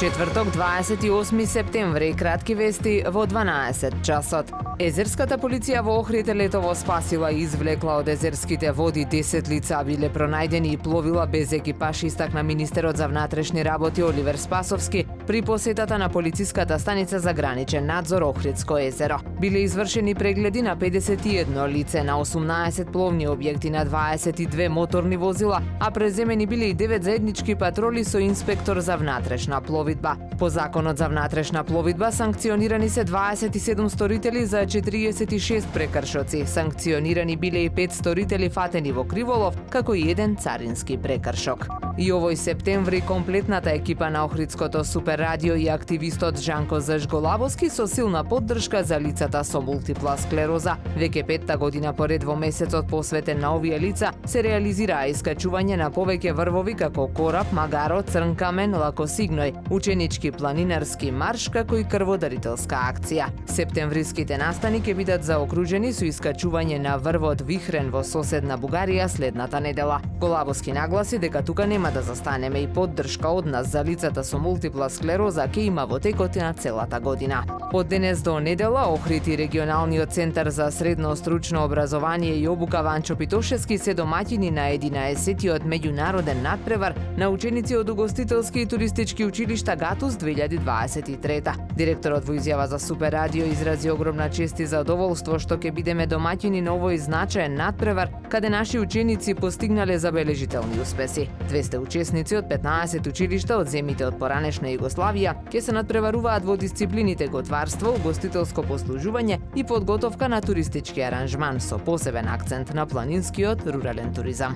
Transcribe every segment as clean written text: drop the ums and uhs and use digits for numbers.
Четврток, 28 септември, кратки вести во 12 часот. Езерската полиција во Охрид летово спасила и извлекла од езерските води 10 лица биле пронајдени и пловила без екипаж, истакна министерот за внатрешни работи Оливер Спасовски при посетата на полициската станица за граничен надзор Охридско езеро. Биле извршени прегледи на 51 лице, на 18 пловни објекти, на 22 моторни возила, а преземени биле и 9 заеднички патроли со инспектор за внатрешна пловидба. По Законот за внатрешна пловидба санкционирани се 27 сторители за 46 прекршоци. Санкционирани биле и 5 сторители фатени во криволов, како и еден царински прекршок. И овој септември комплетната екипа на Охридското Супер радио и активистот Жанко Зашголавовски со силна поддршка за лицата со мултипла склероза. Веќе 5-та година поред во месецот посветен на овие лица се реализираа искачување на повеќе врвови како кораб, магаро, црн камен, лакосигној, ученички планинарски марш, како и крводарителска акција. Септемвриските настани ќе бидат заокружени со искачување на врвот Вихрен во соседна Бугарија следната недела. Голавовски нагласи дека тука нема да застанеме и поддршка од нас за лицата со мултипла склероза ќе има во текот на целата година. Од денес до недела Охрид и регионалниот центар за средно стручно образование и обука Ванчо Питошевски се домаќини на 11-тиот меѓународен надпревар на ученици од угостителски и туристички училишта ГАТУС 2023. Директорот во изјава за Супер радио изрази огромна чест и задоволство што ќе бидеме домаќини на овој значаен надпревар, каде наши ученици постигнале забележителни успеси. 200 учесници од 15 училишта од земјите од поранешна Југославија ќе се надпреваруваат во дисциплините готварство, угостителско послужување и подготовка на туристички аранжман со посебен акцент на планинскиот рурален туризам.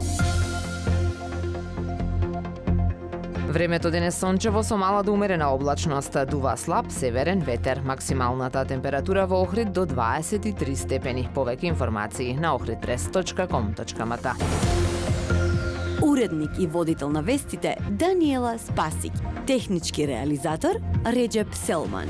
Времето денес сончево со мала до умерена облачност, дува слаб северен ветер. Максималната температура во Охрид до 23 степени. Повеќе информации на ohridpress.com.mk. Уредник и водител на вестите Даниела Спасик. Технички реализатор Реджеп Селман.